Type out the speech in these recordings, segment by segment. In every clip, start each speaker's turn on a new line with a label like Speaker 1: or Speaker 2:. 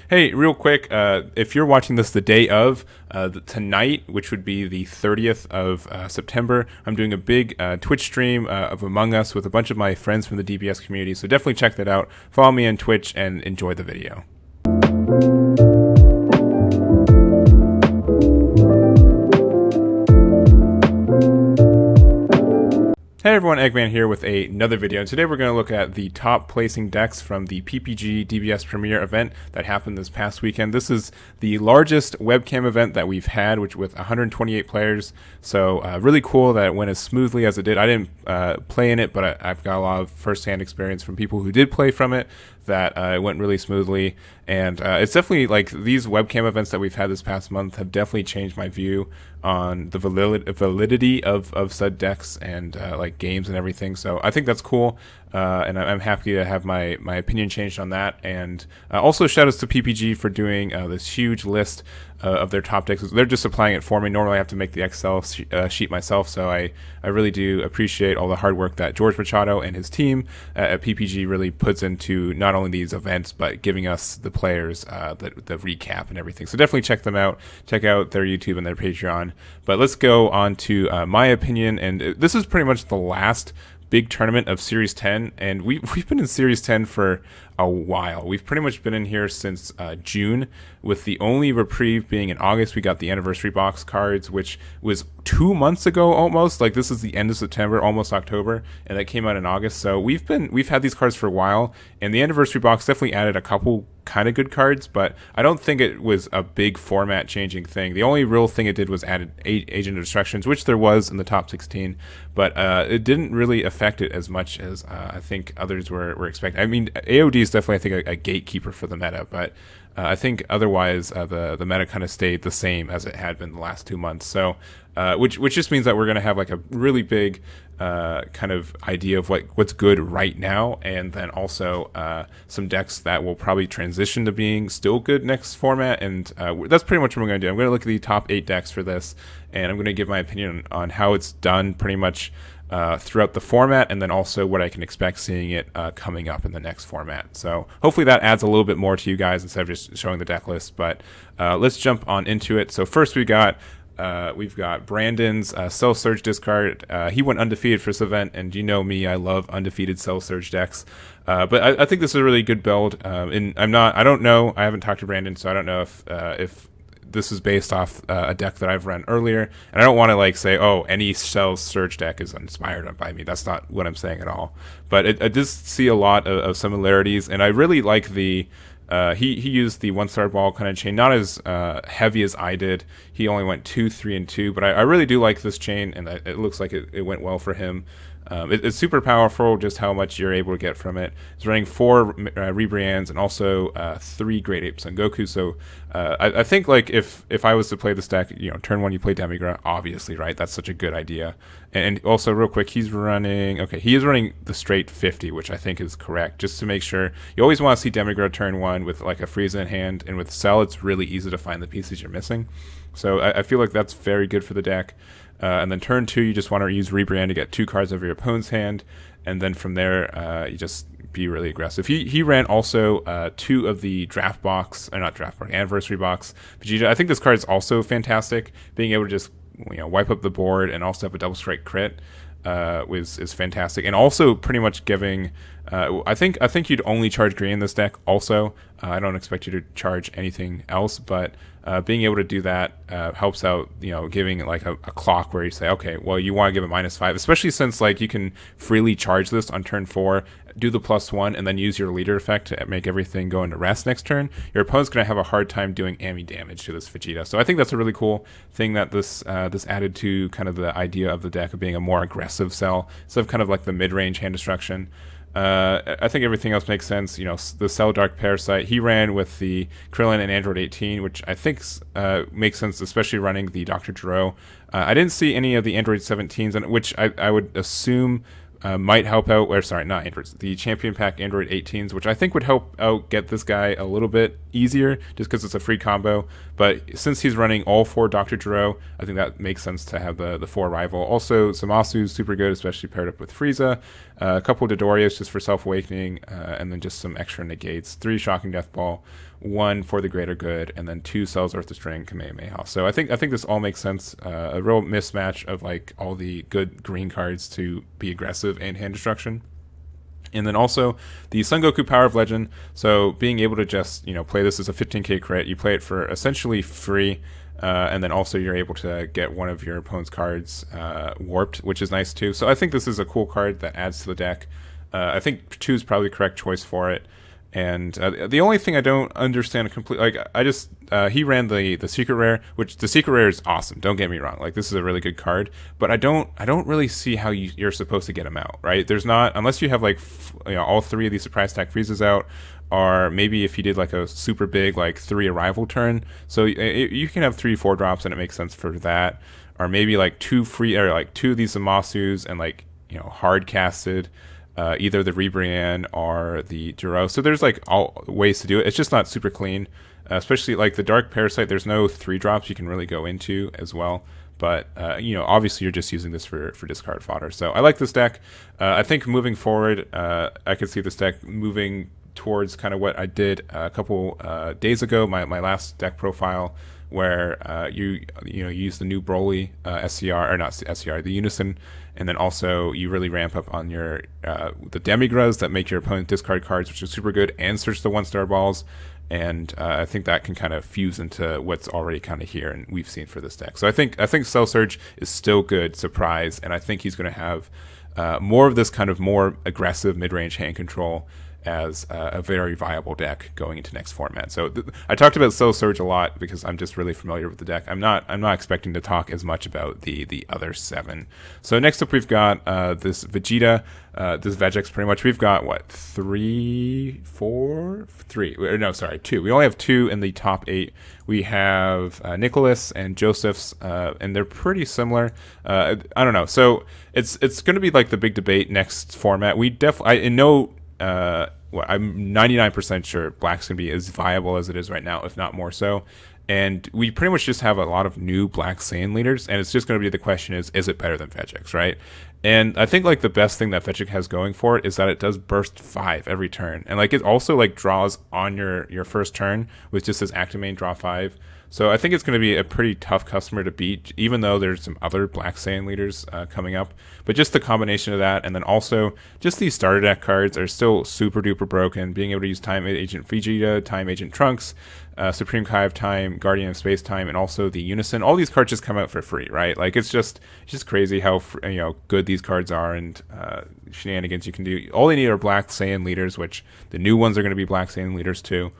Speaker 1: Hey, real quick, if you're watching this the day of tonight, which would be the 30th of September, I'm doing a big Twitch stream of Among Us with a bunch of my friends from the DBS community. So definitely check that out. Follow me on Twitch and enjoy the video. Hey everyone, Egman here with another video, and today we're going to look at the top placing decks from the PPG DBS Premier event that happened this past weekend. This is the largest webcam event that we've had, which with 128 players, so really cool that it went as smoothly as it did. I didn't play in it, but I've got a lot of first-hand experience from people who did play from it, that it went really smoothly, and it's definitely like these webcam events that we've had this past month have definitely changed my view on the validity of said decks and like games and everything. So I think that's cool, and I'm happy to have my opinion changed on that. And also shout outs to PPG for doing this huge list of their top decks. They're just supplying it for me. Normally I have to make the Excel sheet myself, so I really do appreciate all the hard work that George Machado and his team at PPG really puts into not only these events, but giving us the players the recap and everything. So definitely check them out. Check out their YouTube and their Patreon. But let's go on to my opinion, and this is pretty much the last big tournament of Series 10, and we've been in Series 10 for a while. We've pretty much been in here since June, with the only reprieve being in August. We got the anniversary box cards, which was 2 months ago almost. Like, this is the end of September, almost October, and that came out in August. So we've had these cards for a while, and the anniversary box definitely added a couple kind of good cards, but I don't think it was a big format changing thing. The only real thing it did was added 8 Agent of Destructions, which there was in the top 16, but it didn't really affect it as much as I think others were expecting. I mean, AOD is definitely, I think, a gatekeeper for the meta, but I think otherwise the meta kind of stayed the same as it had been the last 2 months. So which just means that we're going to have like a really big kind of idea of what's good right now, and then also some decks that will probably transition to being still good next format. And that's pretty much what I'm going to do. I'm going to look at the top 8 decks for this, and I'm going to give my opinion on how it's done pretty much throughout the format, and then also what I can expect seeing it coming up in the next format. So hopefully that adds a little bit more to you guys instead of just showing the deck list. But let's jump on into it. So first we've got Brandon's Cell Surge discard. He went undefeated for this event, and you know me, I love undefeated Cell Surge decks. But I think this is a really good build. And I don't know, I haven't talked to Brandon, so I don't know if this is based off a deck that I've run earlier, and I don't want to like say, oh, any Cell Surge deck is inspired by me. That's not what I'm saying at all. But I just see a lot of similarities, and I really like the he used the 1-star ball kind of chain, not as heavy as I did. He only went 2, 3, and 2, but I really do like this chain, and it looks like it went well for him. It's super powerful, just how much you're able to get from it. It's running 4 Rebrians and also 3 Great Ape Son Goku. So I think like if I was to play this deck, turn 1 you play Demigra, obviously, right? That's such a good idea. And also real quick, he is running the straight 50, which I think is correct, just to make sure. You always want to see Demigra turn 1 with like a Frieza in hand, and with Cell it's really easy to find the pieces you're missing. So I feel like that's very good for the deck. And then turn 2, you just want to use Rebrand to get 2 cards over your opponent's hand, and then from there, you just be really aggressive. He ran also 2 of the anniversary box Vegeta. I think this card is also fantastic. Being able to just wipe up the board and also have a double strike crit is fantastic, and also pretty much giving. I think you'd only charge green in this deck. Also, I don't expect you to charge anything else, but being able to do that helps out. Giving like a clock where you say, okay, well, you want to give it -5, especially since like you can freely charge this on turn 4, do the +1, and then use your leader effect to make everything go into rest next turn. Your opponent's going to have a hard time doing AMI damage to this Vegeta. So I think that's a really cool thing that this added to kind of the idea of the deck of being a more aggressive Cell instead of kind of like the mid-range hand destruction. I think everything else makes sense. The Cell Dark Parasite, he ran with the Krillin and Android 18, which I think makes sense, especially running the Dr. Gero. I didn't see any of the Android 17s, which I would assume might help out, or sorry, not Androids, the Champion Pack Android 18s, which I think would help out get this guy a little bit easier, just because it's a free combo. But since he's running all 4 Dr. Gero, I think that makes sense to have the 4 rival. Also, Zamasu is super good, especially paired up with Frieza. A couple of Dodorios just for self-awakening, and then just some extra negates. 3 Shocking Death Ball, 1 for the greater good, and then 2 Cells Earth Destroying Kamehameha. So I think this all makes sense. A real mismatch of like all the good green cards to be aggressive and hand destruction. And then also the Son Goku Power of Legend. So being able to just, play this as a 15k crit, you play it for essentially free, and then also you're able to get one of your opponent's cards warped, which is nice too. So I think this is a cool card that adds to the deck. I think 2 is probably the correct choice for it. And the only thing I don't understand completely, he ran the secret rare, which the secret rare is awesome. Don't get me wrong, like this is a really good card, but I don't really see how you're supposed to get him out, right? There's not, unless you have like all 3 of these surprise attack freezes out, or maybe if you did like a super big like 3 arrival turn, so you can have 3 4-drops and it makes sense for that, or maybe like 2 free or like 2 of these Zamasus and like hard casted. Either the Rebrian or the Duro. So there's like all ways to do it. It's just not super clean, especially like the Dark Parasite. There's no 3-drops you can really go into as well. But, obviously you're just using this for discard fodder. So I like this deck. I think moving forward, I could see this deck moving towards kind of what I did a couple days ago, my last deck profile, where you use the new Broly SCR, or not SCR, the Unison, and then also you really ramp up on your the Demigras that make your opponent discard cards, which is super good, and search the 1-star balls. And I think that can kind of fuse into what's already kind of here and we've seen for this deck. So I think Cell Surge is still good, surprise, and I think he's going to have more of this kind of more aggressive mid-range hand control as a very viable deck going into next format. So I talked about Cell Surge a lot because I'm just really familiar with the deck. I'm not expecting to talk as much about the other 7. So next up we've got this Vegeta, this Vegex pretty much. We've got what, 2. We only have 2 in the top 8. We have Nicholas and Joseph's, and they're pretty similar. I don't know. So it's going to be like the big debate next format. I'm 99% sure Black's going to be as viable as it is right now, if not more so. And we pretty much just have a lot of new Black Saiyan leaders, and it's just going to be the question is it better than Vegex, right? And I think like the best thing that Vegex has going for it is that it does burst 5 every turn. And like it also like draws on your first turn, which just says Actimate, draw 5. So I think it's going to be a pretty tough customer to beat, even though there's some other Black Saiyan leaders coming up. But just the combination of that, and then also just these starter deck cards are still super duper broken. Being able to use Time Agent Vegeta, Time Agent Trunks, Supreme Kai of Time, Guardian of Space Time, and also the Unison. All these cards just come out for free, right? Like it's just crazy how good these cards are and shenanigans you can do. All they need are Black Saiyan leaders, which the new ones are going to be Black Saiyan leaders too.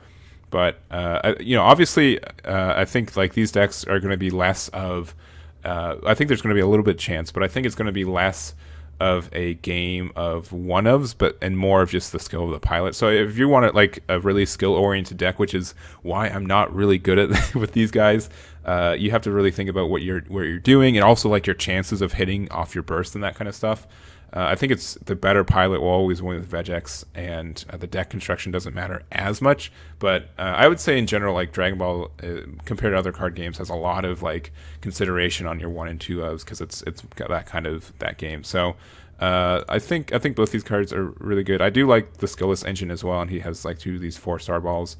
Speaker 1: But obviously, I think like these decks are going to be less of. I think there's going to be a little bit of chance, but I think it's going to be less of a game of one-ofs, and more of just the skill of the pilot. So if you want like a really skill-oriented deck, which is why I'm not really good at with these guys, you have to really think about what you're doing, and also like your chances of hitting off your burst and that kind of stuff. I think it's the better pilot will always win with Vegex, and the deck construction doesn't matter as much. But I would say in general, like Dragon Ball, compared to other card games, has a lot of like consideration on your 1 and 2-ofs because it's got that game. So I think both these cards are really good. I do like the skillless engine as well, and he has like 2 of these 4-star balls.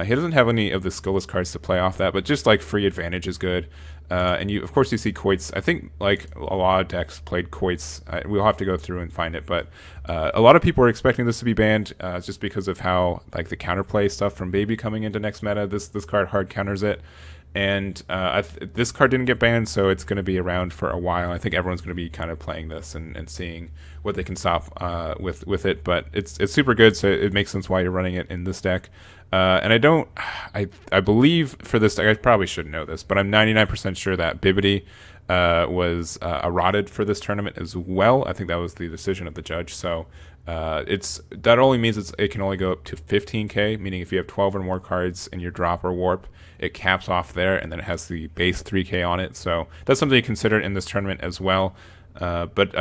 Speaker 1: He doesn't have any of the skillless cards to play off that, but just like free advantage is good. And you see Koitz. I think like a lot of decks played Koitz. We'll have to go through and find it, but a lot of people are expecting this to be banned just because of how like the counterplay stuff from Baby coming into next meta. This card hard counters it, and this card didn't get banned, so it's going to be around for a while. I think everyone's going to be kind of playing this and seeing what they can stop with it. But it's super good, so it makes sense why you're running it in this deck. And I believe for this deck, I probably shouldn't know this, but I'm 99% sure that Bibbidi was eroded for this tournament as well. I think that was the decision of the judge. So that only means it can only go up to 15k, meaning if you have 12 or more cards in your drop or warp, it caps off there, and then it has the base 3k on it. So that's something to consider in this tournament as well. But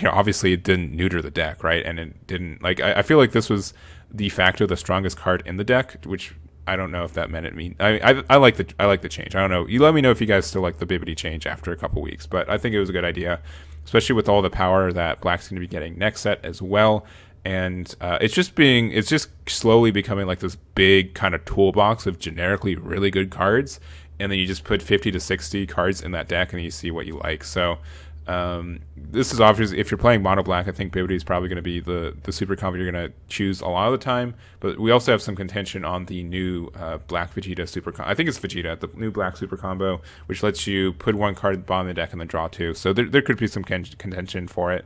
Speaker 1: obviously it didn't neuter the deck, right? And it didn't I feel like this was de facto the strongest card in the deck, which I don't know if that meant it. I like the change. I don't know. You let me know if you guys still like the Bibbidi change after a couple weeks, but I think it was a good idea, especially with all the power that Black's going to be getting next set as well. and it's just slowly becoming like this big kind of toolbox of generically really good cards, and then you just put 50 to 60 cards in that deck and you see what you like. So this is obviously, if you're playing mono black, I think Bibbidi is probably going to be the super combo you're going to choose a lot of the time. But we also have some contention on the new black Vegeta super I think it's Vegeta, the new black super combo, which lets you put one card at the bottom of the deck and then draw two. So there could be some contention for it.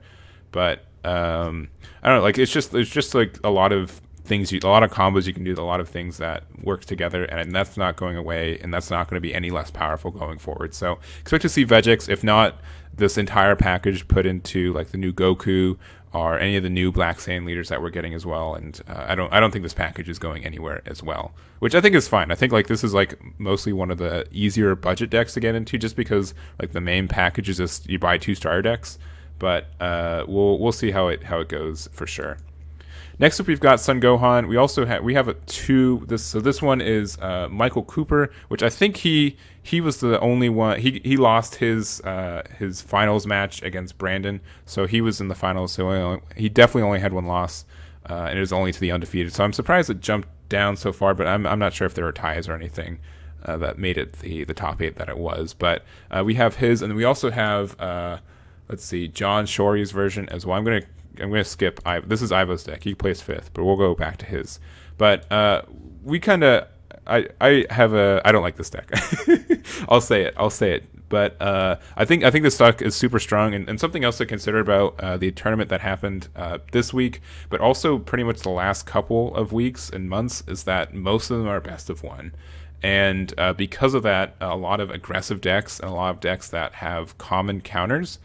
Speaker 1: But I don't know, like there's just like a lot of things, a lot of combos you can do, a lot of things that work together, and that's not going away, and that's not going to be any less powerful going forward. So expect to see Vegex, if not this entire package, put into like the new Goku or any of the new Black Saiyan leaders that we're getting as well. And I don't think this package is going anywhere as well, which I think is fine. I think like this is like mostly one of the easier budget decks to get into, just because like the main package is just you buy 2 starter decks. But we'll see how it goes for sure. Next up, we've got Sungohan. We have this one is Michael Cooper, which I think he was the only one. He lost his finals match against Brandon, so he was in the finals. So he definitely only had one loss, and it was only to the undefeated. So I'm surprised it jumped down so far, but I'm not sure if there were ties or anything that made it the top 8 that it was. But we have his, and then we also have let's see, John Shory's version as well. I'm gonna skip. This is Ivo's deck. He plays 5th, but we'll go back to his. But we kind of, I don't like this deck. I'll say it. But I think this deck is super strong, and something else to consider about the tournament that happened this week, but also pretty much the last couple of weeks and months, is that most of them are best of 1. And because of that, a lot of aggressive decks and a lot of decks that have common counters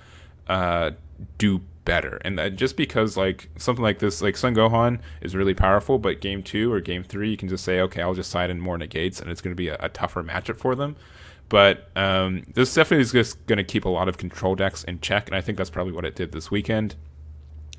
Speaker 1: do better. And just because like something like this, like Sungohan is really powerful, but game 2 or game 3 you can just say, okay, I'll just side in more negates, and it's going to be a tougher matchup for them. But this definitely is just going to keep a lot of control decks in check, and I think that's probably what it did this weekend.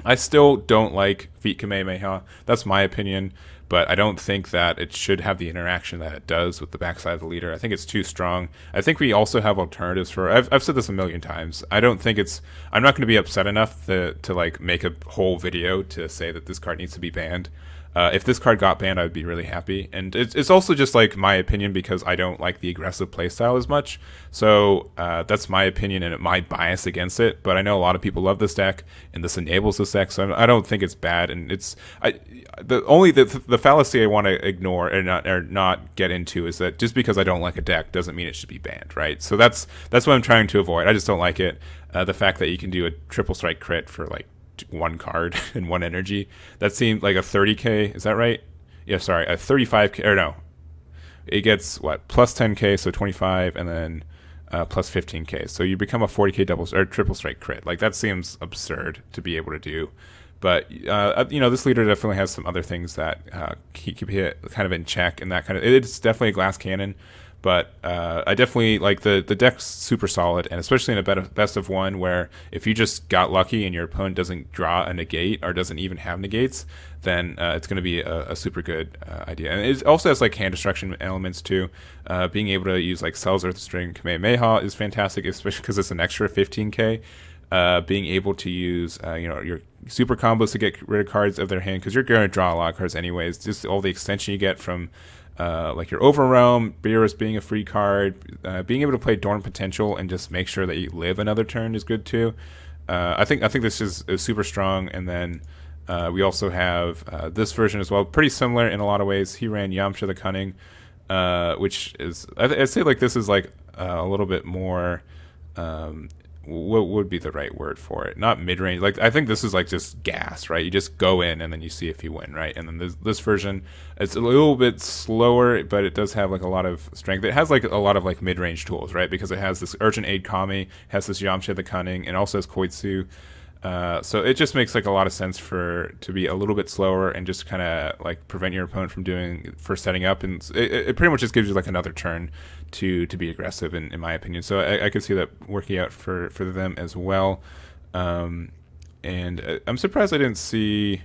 Speaker 1: I still don't like Feet Kamehameha. That's my opinion, but I don't think that it should have the interaction that it does with the backside of the leader. I think it's too strong. I think we also have alternatives for. I've said this a million times. I'm not going to be upset enough to like make a whole video to say that this card needs to be banned. If this card got banned, I would be really happy. And it's also just like my opinion, because I don't like the aggressive playstyle as much. So that's my opinion and my bias against it. But I know a lot of people love this deck, and this enables this deck. So I don't think it's bad. And the fallacy I want to ignore or not get into is that just because I don't like a deck doesn't mean it should be banned, right? So that's what I'm trying to avoid. I just don't like it. The fact that you can do a triple strike crit for like 1 card and 1 energy, that seemed like a 30k, is that right? Yeah, sorry, a 35k, or no, it gets what, plus 10k, so 25, and then plus 15k, so you become a 40k double or triple strike crit. Like, that seems absurd to be able to do. But this leader definitely has some other things that keep it kind of in check, and that kind of, it's definitely a glass cannon. But I definitely like the deck's super solid, and especially in a best of 1, where if you just got lucky and your opponent doesn't draw a negate or doesn't even have negates, then it's going to be a super good idea. And it also has like hand destruction elements too. Being able to use like Cells, Earth String, Kamehameha is fantastic, especially because it's an extra 15k. Being able to use your super combos to get rid of cards of their hand, because you're going to draw a lot of cards anyways. Just all the extension you get from like your Overrealm, Beerus being a free card, being able to play Dorm Potential and just make sure that you live another turn is good too. I think this is super strong. And then we also have this version as well, pretty similar in a lot of ways. He ran Yamcha the Cunning, which is, I'd say like this is like a little bit more, what would be the right word for it? Not mid-range. Like, I think this is like just gas, right? You just go in and then you see if you win, right? And then this version, it's a little bit slower, but it does have like a lot of strength. It has like a lot of like mid-range tools, right? Because it has this Urgent Aid Kami, has this Yamcha the Cunning, and also has Koitsu. So it just makes like a lot of sense to be a little bit slower and just kind of like prevent your opponent from setting up, and it pretty much just gives you like another turn to be aggressive in my opinion. So I could see that working out for them as well. And I'm surprised I didn't see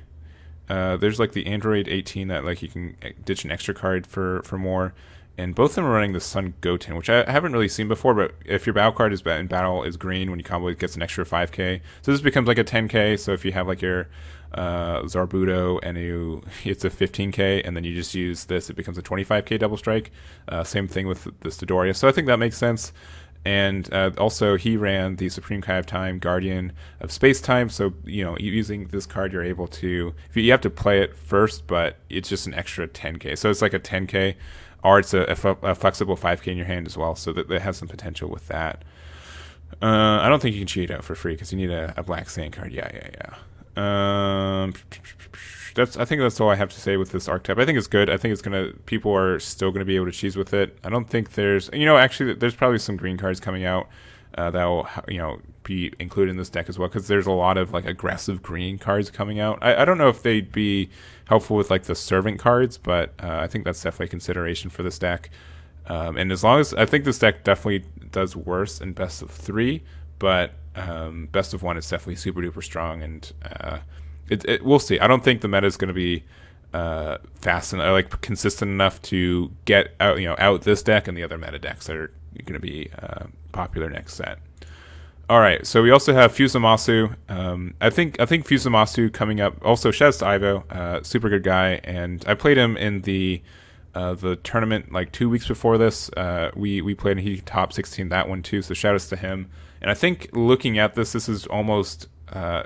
Speaker 1: there's like the Android 18 that like you can ditch an extra card for more. and both of them are running the Sungohan, which I haven't really seen before. But if your battle card is in battle is green, when you combo, it gets an extra 5k. So this becomes like a 10k. So if you have like your Zarbuto and it's a 15k, and then you just use this, it becomes a 25k double strike. Same thing with the Sidoriya. So I think that makes sense. And also, he ran the Supreme Kai of Time, Guardian of Space Time. So, using this card, you're able to... You have to play it first, but it's just an extra 10k. So it's like a 10k, or it's a flexible 5k in your hand as well. So that has some potential with that. I don't think you can cheat out for free because you need a black sand card. Yeah. I think that's all I have to say with this archetype. I think it's good. I think people are still gonna be able to cheese with it. I don't think there's, actually there's probably some green cards coming out that will, be included in this deck as well, because there's a lot of like aggressive green cards coming out. I don't know if they'd be helpful with like the servant cards, but I think that's definitely a consideration for this deck. And as long as I think this deck definitely does worse in best of 3, but best of 1 is definitely super duper strong, and we'll see. I don't think the meta is going to be fast and like consistent enough to get out this deck and the other meta decks that are going to be popular next set. All right, so we also have Fuzamasu. I think Fuzamasu coming up. Also, shouts to Ivo, super good guy, and I played him in the tournament like 2 weeks before this. We played and he top 16 that one too. So shout outs to him. And I think looking at this is almost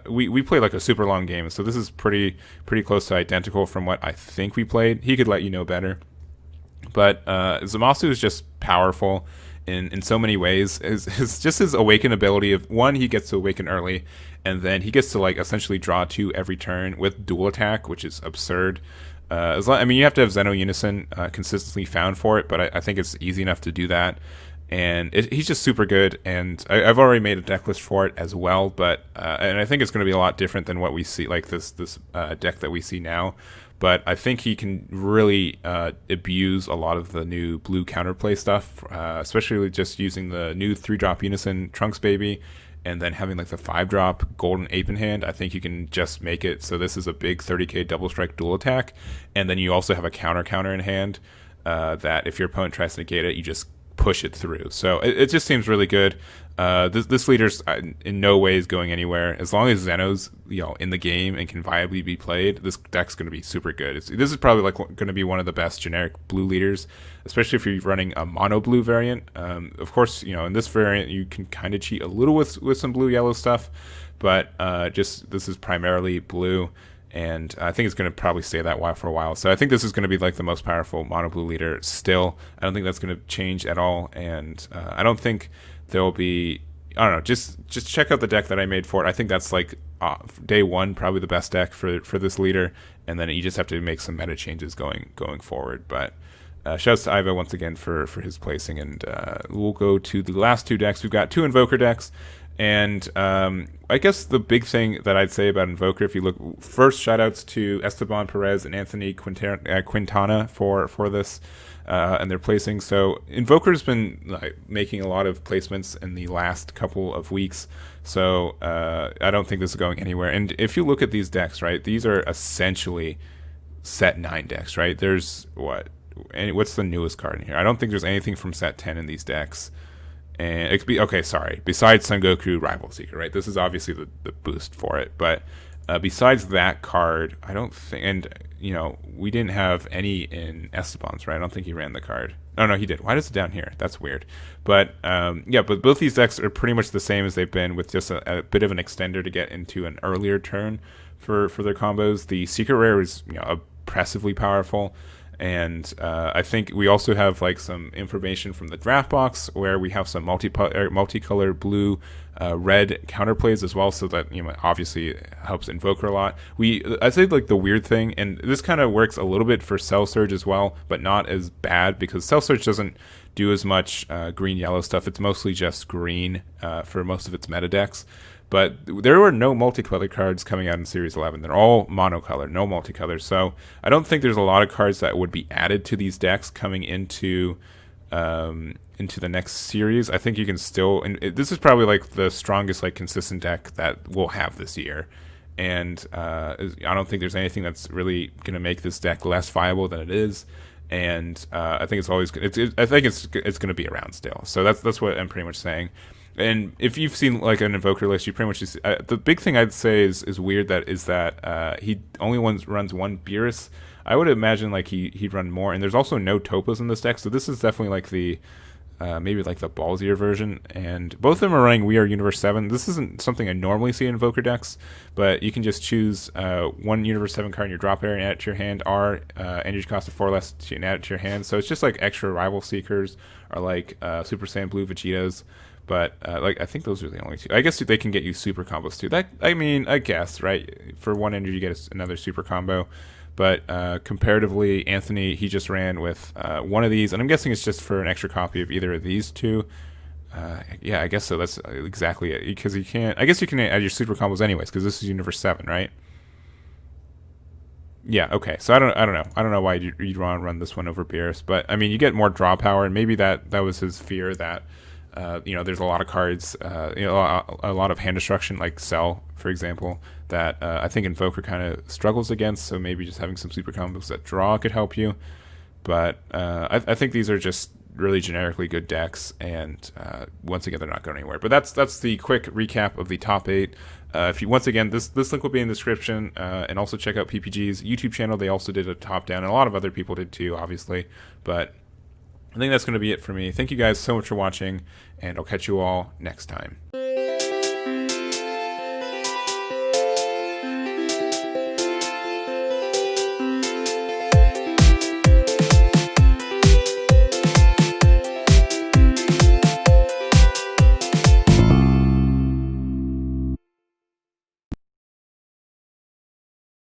Speaker 1: we played like a super long game, so this is pretty close to identical from what I think we played. He could let you know better, but Zamasu is just powerful in so many ways. His awaken ability of one, he gets to awaken early, and then he gets to like essentially draw 2 every turn with dual attack, which is absurd. You have to have Zeno Unison consistently found for it, but I think it's easy enough to do that. And he's just super good, and I've already made a deck list for it as well. But and I think it's going to be a lot different than what we see, like this deck that we see now. But I think he can really abuse a lot of the new blue counterplay stuff, especially just using the new 3-drop Unison Trunks Baby, and then having like the 5-drop Golden Ape in hand. I think you can just make it so this is a big 30k double strike dual attack, and then you also have a counter in hand that if your opponent tries to negate it, you just push it through. So it just seems really good. This leader's in no way is going anywhere. As long as Zeno's in the game and can viably be played, this deck's going to be super good. This is probably like going to be one of the best generic blue leaders, especially if you're running a mono blue variant. Of course, in this variant you can kind of cheat a little with some blue yellow stuff, but just this is primarily blue. And I think it's going to probably stay that way for a while. So I think this is going to be like the most powerful mono blue leader still. I don't think that's going to change at all. And I don't think there'll be, I don't know, just check out the deck that I made for it. I think that's like day one, probably the best deck for this leader. And then you just have to make some meta changes going forward. But shouts to Ivo once again for his placing. And we'll go to the last 2 decks. We've got 2 Invoker decks. And I guess the big thing that I'd say about Invoker, if you look, first shoutouts to Esteban Perez and Anthony Quintana for this and their placing. So Invoker's been making a lot of placements in the last couple of weeks. So I don't think this is going anywhere. And if you look at these decks, right, these are essentially set 9 decks, right? There's what's the newest card in here? I don't think there's anything from set 10 in these decks. And it could be, besides Son Goku Rival Seeker, right? This is obviously the boost for it. But besides that card, I don't think, and, we didn't have any in Esteban's, right? I don't think he ran the card. Oh, no, he did. Why is it down here? That's weird. But, but both these decks are pretty much the same as they've been, with just a bit of an extender to get into an earlier turn for their combos. The Secret Rare is, oppressively powerful. And I think we also have like some information from the draft box where we have some multicolor blue, red counterplays as well, so that obviously helps Invoker a lot. I say like the weird thing, and this kind of works a little bit for Cell Surge as well, but not as bad because Cell Surge doesn't do as much green yellow stuff. It's mostly just green for most of its meta decks. But there were no multicolor cards coming out in Series 11. They're all monocolor, no multicolor. So I don't think there's a lot of cards that would be added to these decks coming into the next series. I think you can still, and this is probably like the strongest like consistent deck that we'll have this year. And I don't think there's anything that's really going to make this deck less viable than it is. and I think it's always I think it's going to be around still. So that's what I'm pretty much saying. And if you've seen like an Invoker list, you pretty much just, the big thing I'd say is weird that he only runs one Beerus. I would imagine like he'd run more, and there's also no Topos in this deck, so this is definitely like the maybe like the ballsier version. And both of them are running We Are Universe 7. This isn't something I normally see in Invoker decks, but you can just choose one Universe 7 card in your drop area and add it to your hand, or energy cost of 4 less and add it to your hand. So it's just like extra Rival Seekers, or like Super Saiyan Blue Vegetas. But like I think those are the only two. I guess they can get you super combos too. That, I mean, I guess, right? For one energy, you get another super combo. But comparatively, Anthony, he just ran with one of these, and I'm guessing it's just for an extra copy of either of these two. Yeah, I guess so. That's exactly it. Because you can't. I guess you can add your super combos anyways, because this is Universe 7, right? Yeah. Okay. So I don't know. I don't know why you'd want to run this one over Beerus, but I mean, you get more draw power, and maybe that was his fear that. There's a lot of cards, a lot of hand destruction, like Cell, for example, that I think Invoker kind of struggles against. So maybe just having some super combos that draw could help you. But I think these are just really generically good decks, and once again, they're not going anywhere. But that's the quick recap of the top 8. If you, once again, this link will be in the description, and also check out PPG's YouTube channel. They also did a top down, and a lot of other people did too, obviously. But I think that's going to be it for me. Thank you guys so much for watching, and I'll catch you all next time.